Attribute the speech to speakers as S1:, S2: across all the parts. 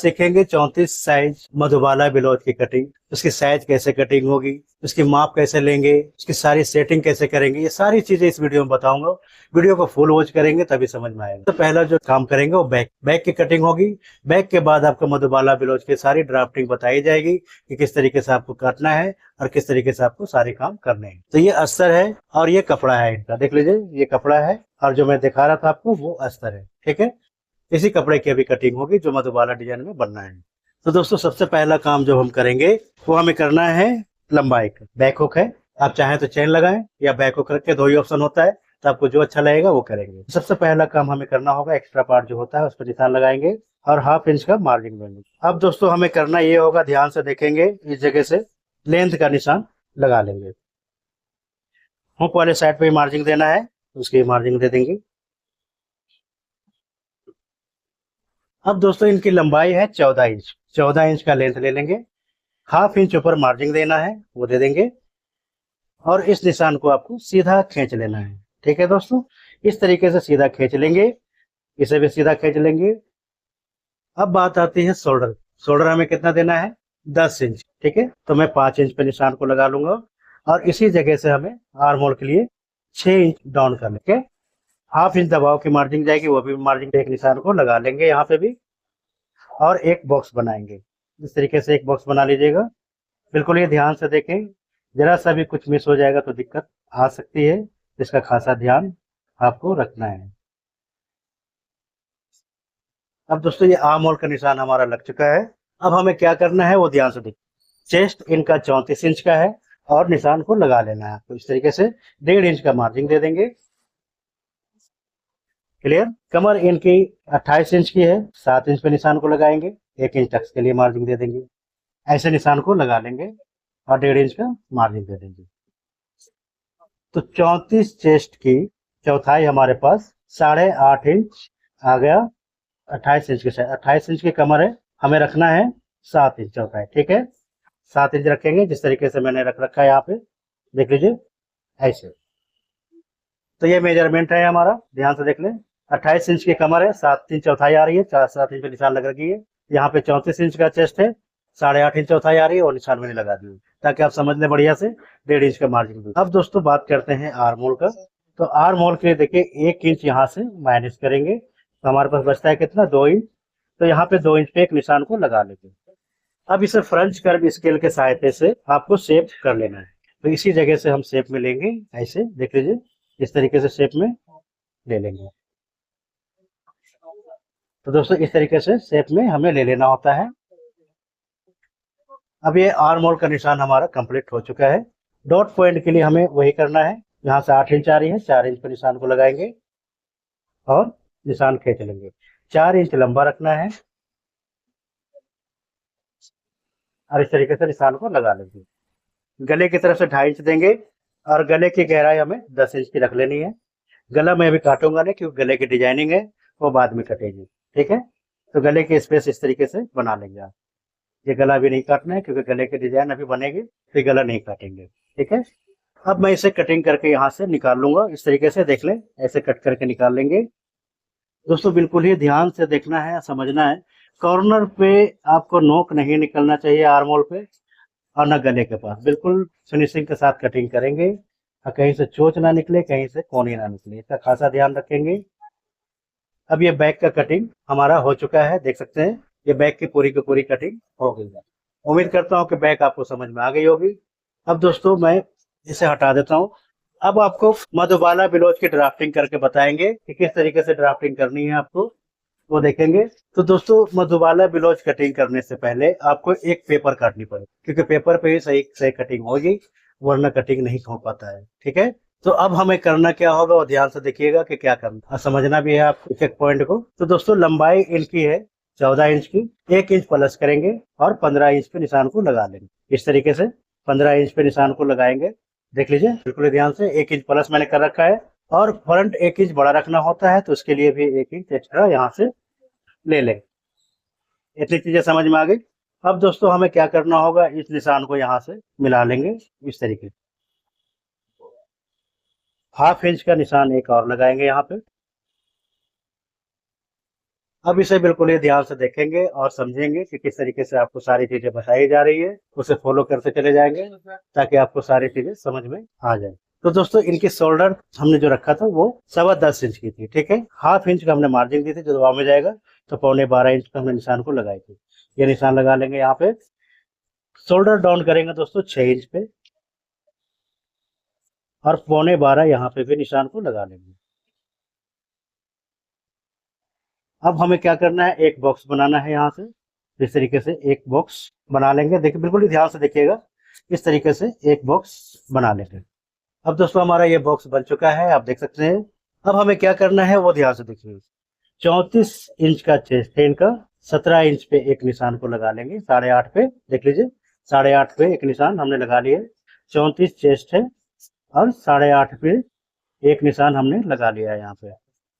S1: सीखेंगे 34 size Madhubala blouse की cutting, उसकी साइज कैसे कटिंग होगी, उसकी माप कैसे लेंगे, उसकी सारी सेटिंग कैसे करेंगे, ये सारी चीजें इस वीडियो में बताऊंगा। वीडियो को फुल वॉच करेंगे तभी समझ में आएगा। तो पहला जो काम करेंगे वो बैक की कटिंग होगी। बैक के बाद आपको मधुबाला ब्लाउज की सारी ड्राफ्टिंग बताई जाएगी कि किस तरीके से आपको काटना है और किस तरीके से आपको सारे काम करने हैं। तो ये अस्तर है और ये कपड़ा है इनका, देख लीजिए ये कपड़ा है और जो मैं दिखा रहा था आपको वो अस्तर है। ठीक है, इसी कपड़े की अभी कटिंग होगी जो मधुबाला डिजाइन में बनना है। तो दोस्तों सबसे पहला काम जो हम करेंगे वो हमें करना है लंबाई का। बैक हुक है, आप चाहें तो चेन लगाएं या बैक हुक रख के, दो ही ऑप्शन होता है, तो आपको जो अच्छा लगेगा वो करेंगे। सबसे पहला काम हमें करना होगा, एक्स्ट्रा पार्ट जो होता है उस पर निशान लगाएंगे और 1/2 इंच का मार्जिन लेंगे। अब दोस्तों हमें करना ये होगा, ध्यान से देखेंगे, इस जगह से लेंथ का निशान लगा लेंगे। हुक वाले साइड पे मार्जिन देना है, उसकी मार्जिन दे देंगे। अब दोस्तों इनकी लंबाई है 14 इंच, 14 इंच का लेंथ ले लेंगे। 1/2 इंच ऊपर मार्जिन देना है, वो दे देंगे और इस निशान को आपको सीधा खींच लेना है। ठीक है दोस्तों, इस तरीके से सीधा खींच लेंगे, इसे भी सीधा खींच लेंगे। अब बात आती है शोल्डर। शोल्डर हमें कितना देना है, 10 इंच। ठीक है, तो मैं 5 इंच पे निशान को लगा लूंगा और इसी जगह से हमें आर्म होल के लिए 6 इंच डाउन कर लेंगे। 1/2 इंच दबाव की मार्जिन जाएगी, वो भी मार्जिन एक निशान को लगा लेंगे यहाँ पे भी और एक बॉक्स बनाएंगे। इस तरीके से एक बॉक्स बना लीजिएगा। बिल्कुल ये ध्यान से देखें, जरा सा भी कुछ मिस हो जाएगा तो दिक्कत आ सकती है, इसका खासा ध्यान आपको रखना है। अब दोस्तों ये आर्म होल का निशान हमारा लग चुका है। अब हमें क्या करना है वो ध्यान से देखिए। चेस्ट इनका 34 इंच का है और निशान को लगा लेना है आपको इस तरीके से। 1.5 इंच का मार्जिन दे देंगे। क्लियर। कमर इनकी 28 इंच की है, 7 इंच पे निशान को लगाएंगे। 1 इंच टक्स के लिए मार्जिन दे देंगे, ऐसे निशान को लगा लेंगे और 1.5 इंच का मार्जिन दे देंगे। तो 34 चेस्ट की चौथाई हमारे पास 8.5 इंच आ गया। 28 इंच के 28 इंच की कमर है, हमें रखना है 7 इंच चौथाई। ठीक है, 7 इंच रखेंगे जिस तरीके से मैंने रख रखा है यहाँ पे, देख लीजिए ऐसे। तो ये मेजरमेंट है हमारा, ध्यान से देख लें। 28 इंच की कमर है, 7 इंच चौथाई आ रही है, 7 इंच पे निशान लग रही है। यहाँ पे 34 इंच का चेस्ट है, 8.5 इंच चौथाई आ रही है और निशान मैंने लगा दी ताकि आप समझ लें बढ़िया से। 1.5 इंच का मार्जिन। अब दोस्तों बात करते हैं आर्म होल का। तो आर्म होल के लिए देखिए 1 इंच यहाँ से माइनस करेंगे तो हमारे पास बचता है कितना, 2 इंच। तो यहाँ पे 2 इंच पे एक निशान को लगा लेंगे। अब इसे फ्रेंच कर्व स्केल के सहायता से आपको शेप कर लेना है। तो इसी जगह से हम शेप में लेंगे, ऐसे देख लीजिए, इस तरीके से शेप में ले लेंगे। तो दोस्तों इस तरीके से शेप में हमें ले लेना होता है। अब ये आर्म होल का निशान हमारा कंप्लीट हो चुका है। डॉट पॉइंट के लिए हमें वही करना है, यहाँ से 8 इंच आ रही है, 4 इंच पर निशान को लगाएंगे और निशान खींच लेंगे। 4 इंच लंबा रखना है और इस तरीके से निशान को लगा लेंगे। गले की तरफ से 2.5 इंच देंगे और गले की गहराई हमें 10 इंच की रख लेनी है। गला मैं अभी काटूंगा नहीं क्योंकि गले की डिजाइनिंग है वो बाद में कटेगी। ठीक है, तो गले की स्पेस इस तरीके से बना लेंगे आप। ये गला भी नहीं काटना है क्योंकि गले की डिजाइन अभी बनेगी तो ये गला नहीं काटेंगे। ठीक है, अब मैं इसे कटिंग करके यहाँ से निकाल लूंगा। इस तरीके से देख लें, ऐसे कट करके निकाल लेंगे। दोस्तों बिल्कुल ही ध्यान से देखना है, समझना है। कॉर्नर पे आपको नोक नहीं निकलना चाहिए आर्म होल पे और न गले के पास। बिल्कुल फिनिशिंग के साथ कटिंग करेंगे और कहीं से चोच ना निकले, कहीं से कोनी ना निकले, इसका खासा ध्यान रखेंगे। अब ये बैक का कटिंग हमारा हो चुका है, देख सकते हैं ये बैक की पूरी कटिंग हो गई है। उम्मीद करता हूँ कि बैक आपको समझ में आ गई होगी। अब दोस्तों मैं इसे हटा देता हूँ। अब आपको मधुबाला ब्लाउज की ड्राफ्टिंग करके बताएंगे कि किस तरीके से ड्राफ्टिंग करनी है आपको, वो देखेंगे। तो दोस्तों मधुबाला ब्लाउज कटिंग करने से पहले आपको एक पेपर काटनी पड़ेगी क्योंकि पेपर पे ही सही सही कटिंग होगी, वरना कटिंग नहीं हो पाता है। ठीक है, तो अब हमें करना क्या होगा वो ध्यान से देखिएगा कि क्या करना और समझना भी है आपको चेक पॉइंट को। तो दोस्तों लंबाई इनकी है 14 इंच की, 1 इंच प्लस करेंगे और 15 इंच पे निशान को लगा लेंगे। इस तरीके से 15 इंच पे निशान को लगाएंगे, देख लीजिए बिल्कुल ध्यान से। 1 इंच प्लस मैंने कर रखा है और फ्रंट 1 इंच बड़ा रखना होता है तो उसके लिए भी 1 इंच एक्स्ट्रा यहाँ से ले लें। इतनी चीजें समझ में आ गई। अब दोस्तों हमें क्या करना होगा, इस निशान को यहाँ से मिला लेंगे इस तरीके से। 1/2 इंच का निशान एक और लगाएंगे यहाँ पे। अब इसे बिल्कुल ही ध्यान से देखेंगे और समझेंगे कि किस तरीके से आपको सारी चीजें बताई जा रही है, उसे फॉलो करते चले जाएंगे ताकि आपको सारी चीजें समझ में आ जाए। तो दोस्तों इनकी शोल्डर हमने जो रखा था वो 10.25 इंच की थी, ठीक है। हाफ इंच का हमने मार्जिन दी थी, जो दबाव में जाएगा तो 12.25 इंच का हमने निशान को लगाई थी। ये निशान लगा लेंगे यहाँ पे। शोल्डर डाउन करेंगे दोस्तों 6 इंच पे, और 12.25 यहाँ पे भी निशान को लगा लेंगे। अब हमें क्या करना है, एक बॉक्स बनाना है यहाँ से। इस तरीके से एक बॉक्स बना लेंगे। देखिए बिल्कुल ही ध्यान से देखिएगा, इस तरीके से एक बॉक्स बना लेंगे। अब दोस्तों हमारा ये बॉक्स बन चुका है, आप देख सकते हैं। अब हमें क्या करना है वो ध्यान से देखिए। 34 इंच का चेस्ट है इनका, 17 इंच पे एक निशान को लगा लेंगे, 8.5 पे देख लीजिए, 8.5 पे एक निशान हमने लगा लिया। 34 चेस्ट है और 8.5 पे एक निशान हमने लगा लिया है यहाँ पे।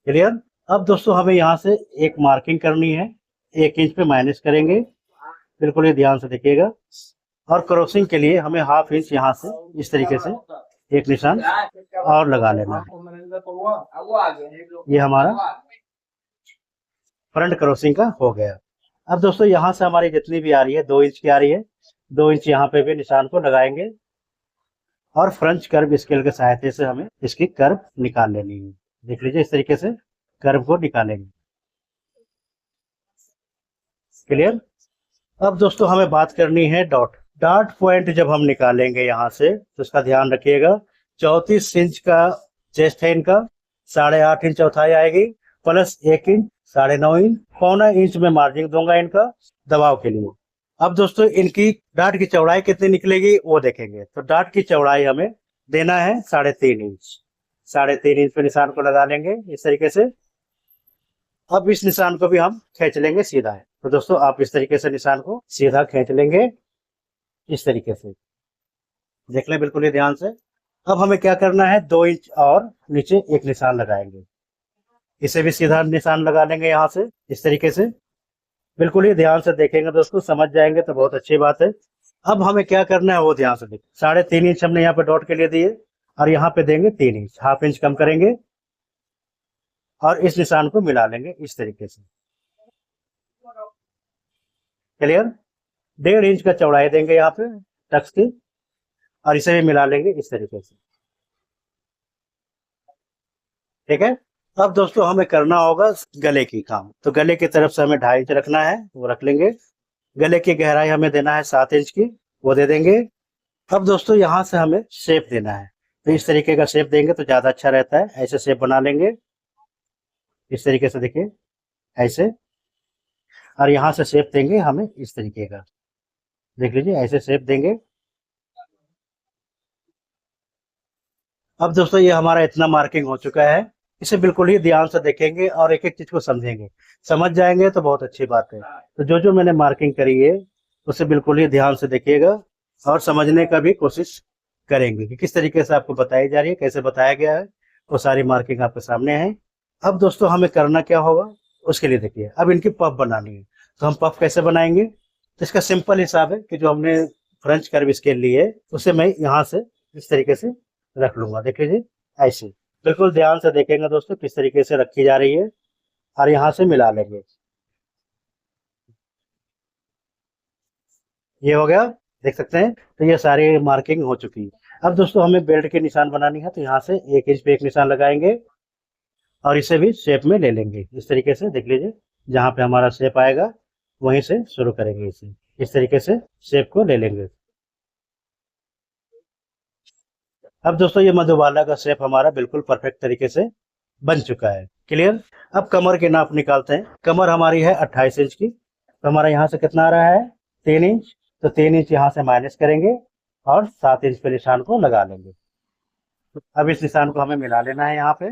S1: क्लियर। अब दोस्तों हमें यहाँ से एक मार्किंग करनी है, 1 इंच पे माइनस करेंगे, बिल्कुल ही ध्यान से देखिएगा। और क्रॉसिंग के लिए हमें हाफ इंच यहाँ से इस तरीके से एक निशान और लगा लेना है। ये हमारा फ्रंट क्रॉसिंग का हो गया। अब दोस्तों यहाँ से हमारी जितनी भी आ रही है 2 इंच की आ रही है, 2 इंच यहाँ पे भी निशान को लगाएंगे और फ्रंच कर्व स्केल के सहायता से हमें इसकी कर्व निकाल लेनी है। देख लीजिए इस तरीके से कर्व को निकालेंगे। क्लियर। अब दोस्तों हमें बात करनी है डॉट पॉइंट। जब हम निकालेंगे यहाँ से तो इसका ध्यान रखिएगा। 34 इंच का चेस्ट है इनका, 8.5 इंच चौथाई आएगी, प्लस 1 इंच, 9.5 इंच, 0.25 इंच में मार्जिन दूंगा इनका दबाव के लिए। अब दोस्तों इनकी डाट की चौड़ाई कितनी निकलेगी वो देखेंगे। तो डाट की चौड़ाई हमें देना है 3.5 इंच। 3.5 इंच पे निशान को लगा लेंगे इस तरीके से। अब इस निशान को भी हम खींच लेंगे सीधा है। तो दोस्तों आप इस तरीके से निशान को सीधा खींच लेंगे इस तरीके से, देख लें बिल्कुल ही ध्यान से। अब हमें क्या करना है, 2 इंच और नीचे एक निशान लगाएंगे, इसे भी सीधा निशान लगा लेंगे यहाँ से इस तरीके से। बिल्कुल ही ध्यान से देखेंगे दोस्तों, समझ जाएंगे तो बहुत अच्छी बात है। अब हमें क्या करना है वो ध्यान से देखिए। 3.5 इंच हमने यहाँ पे डॉट के लिए दिए और यहाँ पे देंगे 3 इंच, हाफ इंच कम करेंगे और इस निशान को मिला लेंगे इस तरीके से। क्लियर। 1.5 इंच का चौड़ाई देंगे यहाँ पे टक्स की और इसे भी मिला लेंगे इस तरीके से। ठीक है। अब दोस्तों हमें करना होगा गले की काम। तो गले की तरफ से हमें 2.5 इंच रखना है, वो रख लेंगे। गले की गहराई हमें देना है 7 इंच की, वो दे देंगे। अब दोस्तों यहाँ से हमें शेप देना है, तो इस तरीके का शेप देंगे तो ज्यादा अच्छा रहता है। ऐसे शेप बना लेंगे इस तरीके से, देखिए ऐसे। और यहाँ से शेप देंगे हमें इस तरीके का, देख लीजिए ऐसे शेप देंगे। अब दोस्तों ये हमारा इतना मार्किंग हो चुका है। इसे बिल्कुल ही ध्यान से देखेंगे और एक एक चीज को समझेंगे, समझ जाएंगे तो बहुत अच्छी बात है। तो जो जो मैंने मार्किंग करी है उसे बिल्कुल ही ध्यान से देखिएगा और समझने का भी कोशिश करेंगे कि किस तरीके से आपको बताई जा रही है, कैसे बताया गया है। वो सारी मार्किंग आपके सामने है। अब दोस्तों हमें करना क्या होगा उसके लिए देखिए। अब इनकी पफ बनानी है, तो हम पफ कैसे बनाएंगे। तो इसका सिंपल हिसाब है कि जो हमने फ्रेंच कर्व स्केल ली है उसे मैं यहाँ से इस तरीके से रख लूंगा, देख लीजिए ऐसे। बिल्कुल ध्यान से देखेंगे दोस्तों किस तरीके से रखी जा रही है और यहाँ से मिला लेंगे। ये हो गया, देख सकते हैं। तो ये सारी मार्किंग हो चुकी है। अब दोस्तों हमें बेल्ट के निशान बनानी है, तो यहाँ से 1 इंच पे एक निशान लगाएंगे और इसे भी शेप में ले लेंगे इस तरीके से, देख लीजिए। जहाँ पे हमारा शेप आएगा वहीं से शुरू करेंगे, इसे इस तरीके से शेप को ले लेंगे। अब दोस्तों ये मधुबाला का शेप हमारा बिल्कुल परफेक्ट तरीके से बन चुका है। क्लियर। अब कमर के नाप निकालते हैं। कमर हमारी है 28 इंच की, तो हमारा यहाँ से कितना आ रहा है 3 इंच। तो 3 इंच यहाँ से माइनस करेंगे और 7 इंच पे निशान को लगा लेंगे। अब इस निशान को हमें मिला लेना है यहाँ पे।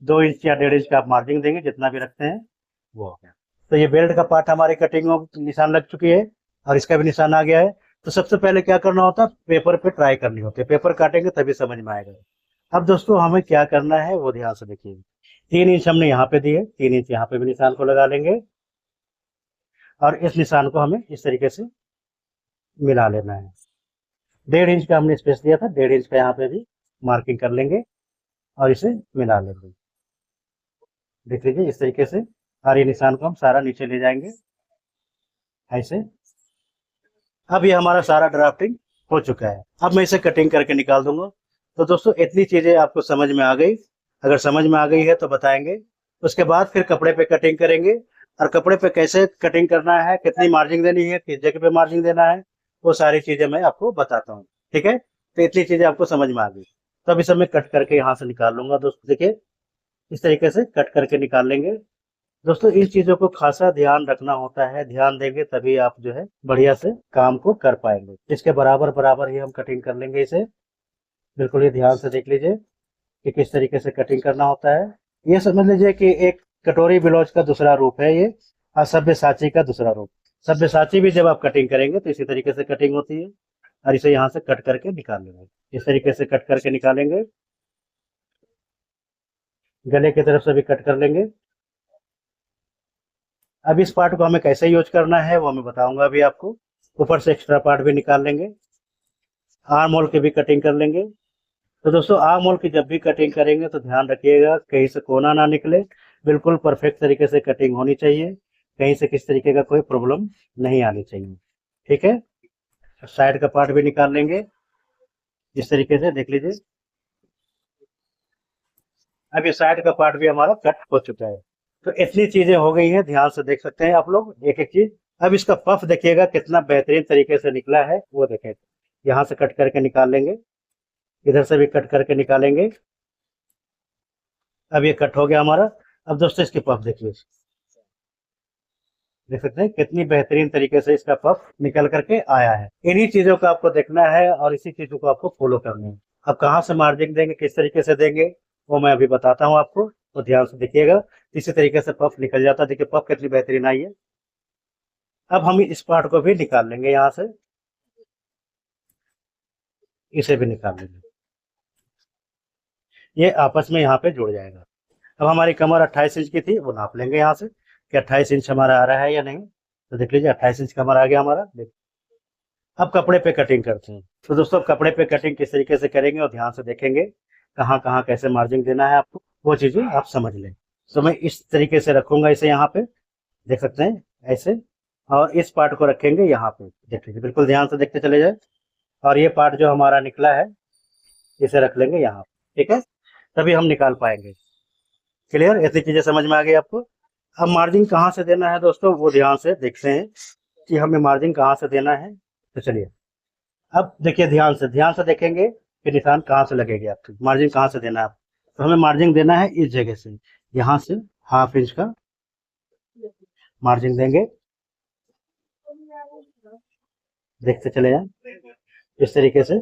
S1: 2 इंच या 1.5 इंच का आप मार्जिन देंगे, जितना भी रखते हैं वो हो गया। तो ये बेल्ट का पार्ट हमारी कटिंग में निशान लग चुकी है और इसका भी निशान आ गया है। तो सबसे पहले क्या करना होता है, पेपर पे ट्राई करनी होती है। पेपर काटेंगे तभी समझ में आएगा। अब दोस्तों हमें क्या करना है वो ध्यान से देखिए। 3 इंच हमने यहाँ पे दिए, 3 इंच यहाँ पे भी निशान को लगा लेंगे और इस निशान को हमें इस तरीके से मिला लेना है। 1.5 इंच का हमने स्पेस दिया था, 1.5 इंच का यहाँ पे भी मार्किंग कर लेंगे और इसे मिला लेंगे। देख लीजिए इस तरीके से। और ये निशान को हम सारा नीचे ले जाएंगे ऐसे। अब ये हमारा सारा ड्राफ्टिंग हो चुका है। अब मैं इसे कटिंग करके निकाल दूंगा। तो दोस्तों इतनी चीजें आपको समझ में आ गई। अगर समझ में आ गई है तो बताएंगे। उसके बाद फिर कपड़े पे कटिंग करेंगे, और कपड़े पे कैसे कटिंग करना है, कितनी मार्जिन देनी है, किस जगह पे मार्जिन देना है, वो सारी चीजें मैं आपको बताता हूँ। ठीक है, तो इतनी चीजें आपको समझ में आ गई। तो अब इसे मैं कट करके यहाँ से निकाल लूंगा। दोस्तों देखिए इस तरीके से कट करके निकाल लेंगे। दोस्तों इन चीजों को खासा ध्यान रखना होता है, ध्यान देंगे तभी आप जो है बढ़िया से काम को कर पाएंगे। इसके बराबर बराबर ही हम कटिंग कर लेंगे इसे। बिल्कुल ये ध्यान से देख लीजिए कि किस तरीके से कटिंग करना होता है। ये समझ लीजिए कि एक कटोरी ब्लाउज का दूसरा रूप है ये, और सब्यसाची का दूसरा रूप। सब्यसाची भी जब आप कटिंग करेंगे तो इसी तरीके से कटिंग होती है। और इसे यहाँ से कट करके निकाल लेंगे, इस तरीके से कट करके निकालेंगे। गले की तरफ से भी कट कर लेंगे। अब इस पार्ट को हमें कैसे यूज करना है वो मैं बताऊंगा अभी आपको। ऊपर से एक्स्ट्रा पार्ट भी निकाल लेंगे। आर्म होल की भी कटिंग कर लेंगे। तो दोस्तों आर्म होल की जब भी कटिंग करेंगे तो ध्यान रखिएगा कहीं से कोना ना निकले। बिल्कुल परफेक्ट तरीके से कटिंग होनी चाहिए, कहीं से किस तरीके का कोई प्रॉब्लम नहीं आनी चाहिए। ठीक है, साइड का पार्ट भी निकाल लेंगे इस तरीके से, देख लीजिए। अब ये साइड का पार्ट भी हमारा कट हो चुका है। तो इतनी चीजें हो गई हैं, ध्यान से देख सकते हैं आप लोग एक एक चीज। अब इसका पफ देखिएगा कितना बेहतरीन तरीके से निकला है, वो देखें। यहाँ से कट करके निकाल लेंगे, इधर से भी कट करके निकालेंगे। अब ये कट हो गया हमारा। अब दोस्तों इसकी पफ देखिए, देख सकते हैं कितनी बेहतरीन तरीके से इसका पफ निकल करके आया है। इन्हीं चीजों को आपको देखना है और इसी चीजों को आपको फॉलो करना है। अब कहाँ से मार्जिन देंगे, किस तरीके से देंगे, वो मैं अभी बताता हूँ आपको, तो ध्यान से देखिएगा। इसी तरीके से पफ निकल जाता है। देखिए पफ कितनी बेहतरीन आई है। अब हम इस पार्ट को भी निकाल लेंगे, यहाँ से इसे भी निकाल लेंगे। ये आपस में यहाँ पे जुड़ जाएगा। अब हमारी कमर 28 इंच की थी, वो नाप लेंगे यहाँ से कि 28 इंच हमारा आ रहा है या नहीं। तो देख लीजिए 28 इंच कमर आ गया हमारा। अब कपड़े पे कटिंग करते हैं। तो दोस्तों कपड़े पे कटिंग किस तरीके से करेंगे और ध्यान से देखेंगे कहाँ कहाँ कैसे मार्जिन देना है आपको, वो चीजें आप समझ लें। तो मैं इस तरीके से रखूंगा इसे यहाँ पे, देख सकते हैं ऐसे। और इस पार्ट को रखेंगे यहाँ पे, देख लीजिए, बिल्कुल ध्यान से देखते चले जाए। और ये पार्ट जो हमारा निकला है इसे रख लेंगे यहाँ, ठीक है, तभी हम निकाल पाएंगे। क्लियर, ऐसी चीजें समझ में आ गई आपको। अब मार्जिन कहाँ से देना है दोस्तों, वो ध्यान से देखते हैं कि हमें मार्जिन कहाँ से देना है। तो चलिए अब देखिए, ध्यान से देखेंगे कि निशान कहाँ से लगेगी, आपकी मार्जिन कहाँ से देना है। तो हमें मार्जिन देना है इस जगह से, यहाँ से ½ इंच का मार्जिन देंगे। देखते चले जाए इस तरीके से।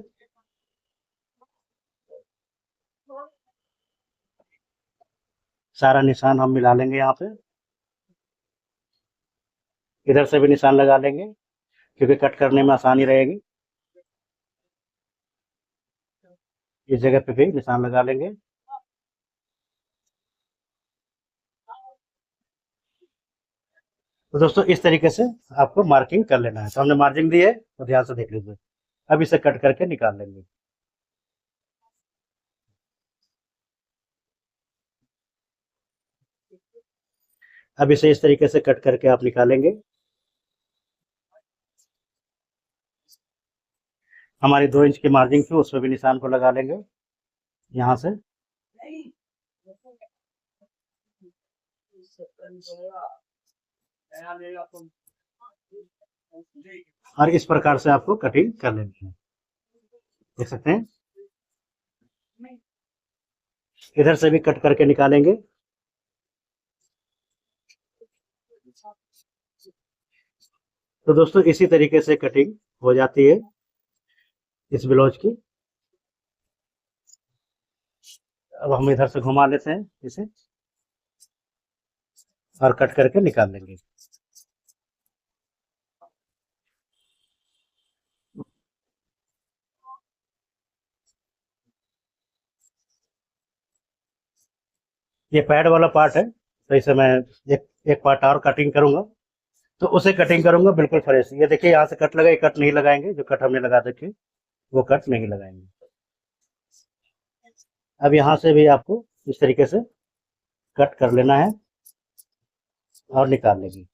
S1: सारा निशान हम मिला लेंगे यहाँ पे। इधर से भी निशान लगा लेंगे क्योंकि कट करने में आसानी रहेगी। इस जगह पे भी निशान लगा लेंगे। तो दोस्तों इस तरीके से आपको मार्किंग कर लेना है। तो हमने मार्जिन दी है, तो ध्यान से देख लीजिए। अब इसे कट करके निकाल लेंगे। अब इसे इस तरीके से कट करके आप निकालेंगे। हमारी 2 इंच की मार्जिन थी, उसमें भी निशान को लगा लेंगे यहाँ से। और इस प्रकार से आपको कटिंग कर लेनी है, देख सकते हैं। इधर से भी कट करके निकालेंगे। तो दोस्तों इसी तरीके से कटिंग हो जाती है इस ब्लाउज की। अब हम इधर से घुमा लेते हैं इसे और कट करके निकाल लेंगे। ये पैड वाला पार्ट है, तो इसे मैं एक पार्ट और कटिंग करूंगा। तो उसे कटिंग करूंगा बिल्कुल फ्रेश। ये देखिए यहाँ से कट लगा, ये कट नहीं लगाएंगे, जो कट हमने लगा रखे वो कट नहीं लगाएंगे। अब यहाँ से भी आपको इस तरीके से कट कर लेना है और निकाल लेंगे।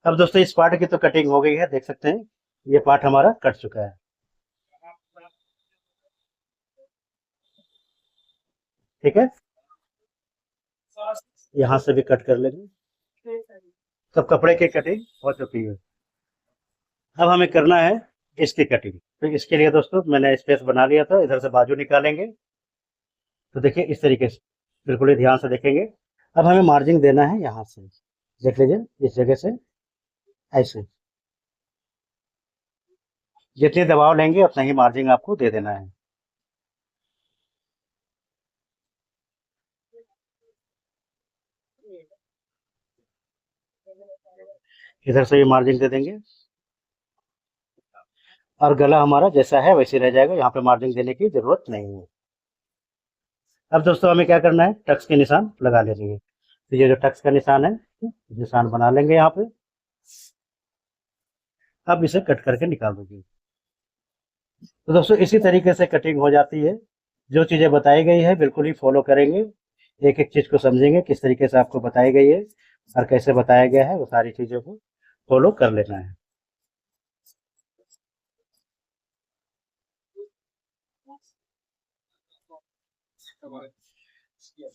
S1: अब दोस्तों इस पार्ट की तो कटिंग हो गई है, देख सकते हैं ये पार्ट हमारा कट चुका है। ठीक है, यहाँ से भी कट कर लेंगे। सब कपड़े की कटिंग हो चुकी है। अब हमें करना है इसकी कटिंग। तो इसके लिए दोस्तों मैंने स्पेस बना लिया था, इधर से बाजू निकालेंगे। तो देखिए इस तरीके से, बिल्कुल ही ध्यान से देखेंगे। अब हमें मार्जिन देना है यहाँ से, देख लीजिए इस जगह से ऐसे, जितने दबाव लेंगे उतना ही मार्जिन आपको दे देना है। इधर से भी मार्जिन दे देंगे और गला हमारा जैसा है वैसे रह जाएगा, यहाँ पे मार्जिन देने की जरूरत नहीं है। अब दोस्तों हमें क्या करना है, टक्स के निशान लगा लेनी है। तो ये जो टक्स का निशान है, निशान बना लेंगे यहाँ पे। अब इसे कट करके निकाल देंगे। तो दोस्तों इसी तरीके से कटिंग हो जाती है। जो चीजें बताई गई है बिल्कुल ही फॉलो करेंगे, एक एक चीज को समझेंगे किस तरीके से आपको बताई गई है और कैसे बताया गया है, वो सारी चीजों को फॉलो कर लेना है।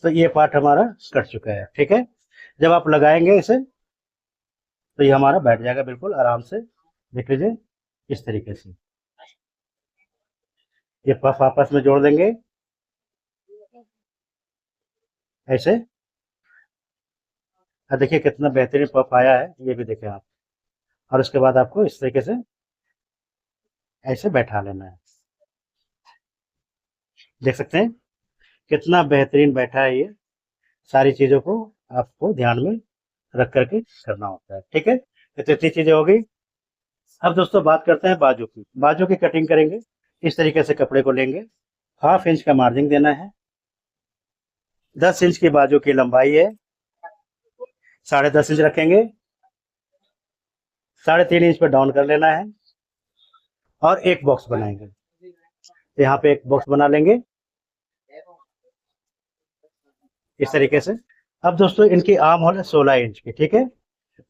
S1: तो ये पार्ट हमारा कट चुका है। ठीक है, जब आप लगाएंगे इसे तो ये हमारा बैठ जाएगा बिल्कुल आराम से। देख लीजिए इस तरीके से, ये पफ आपस में जोड़ देंगे ऐसे। और देखिए कितना बेहतरीन पफ आया है, ये भी देखें आप। और उसके बाद आपको इस तरीके से ऐसे बैठा लेना है। देख सकते हैं कितना बेहतरीन बैठा है ये। सारी चीजों को आपको ध्यान में रख करके करना होता है। ठीक है, तो इतनी चीजें हो गई। अब दोस्तों बात करते हैं बाजू की। बाजू की कटिंग करेंगे। इस तरीके से कपड़े को लेंगे, 1/2 इंच का मार्जिन देना है। 10 इंच की बाजू की लंबाई है, 10.5 इंच रखेंगे। 3.5 इंच पर डाउन कर लेना है और एक बॉक्स बनाएंगे। तो यहाँ पे एक बॉक्स बना लेंगे इस तरीके से। अब दोस्तों इनकी आर्म होल है 16 इंच की। ठीक है,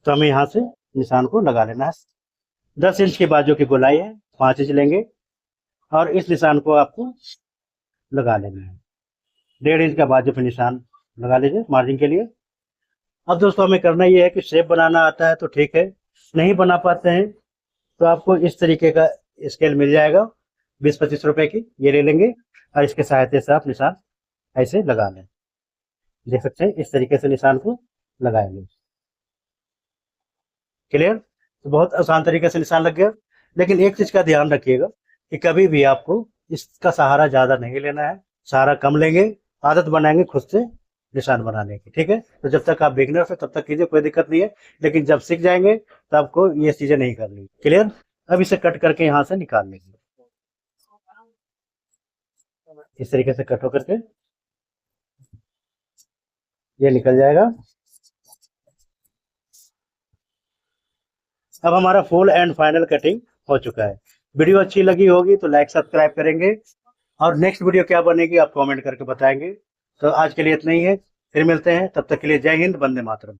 S1: तो हमें यहाँ से निशान को लगा लेना है। 10 इंच की बाजू की गोलाई है, 5 इंच लेंगे और इस निशान को आपको लगा लेना है। 1.5 इंच का बाजू पे निशान लगा लीजिए मार्जिन के लिए। अब दोस्तों हमें करना ये है कि शेप बनाना आता है तो ठीक है, नहीं बना पाते हैं तो आपको इस तरीके का स्केल मिल जाएगा 20-25 रुपए की, ये ले लेंगे और इसके सहायता से आप निशान ऐसे लगा लें। देख सकते हैं इस तरीके से निशान को लगाएंगे। क्लियर, तो बहुत आसान तरीके से निशान लग गया। लेकिन एक चीज का ध्यान रखिएगा कि कभी भी आपको इसका सहारा ज्यादा नहीं लेना है, सहारा कम लेंगे, आदत बनाएंगे खुद से निशान बनाने की। ठीक है, तो जब तक आप बिगनर हो तब तक कीजिए, कोई दिक्कत नहीं है। लेकिन जब सीख जाएंगे तो आपको ये चीजें नहीं करनी। क्लियर, अब इसे कट करके यहाँ से निकाल लेंगे। इस तरीके से कट होकर के ये निकल जाएगा। अब हमारा फुल एंड फाइनल कटिंग हो चुका है। वीडियो अच्छी लगी होगी तो लाइक सब्सक्राइब करेंगे और नेक्स्ट वीडियो क्या बनेगी आप कमेंट करके बताएंगे। तो आज के लिए इतना ही है, फिर मिलते हैं, तब तक के लिए जय हिंद, वंदे मातरम।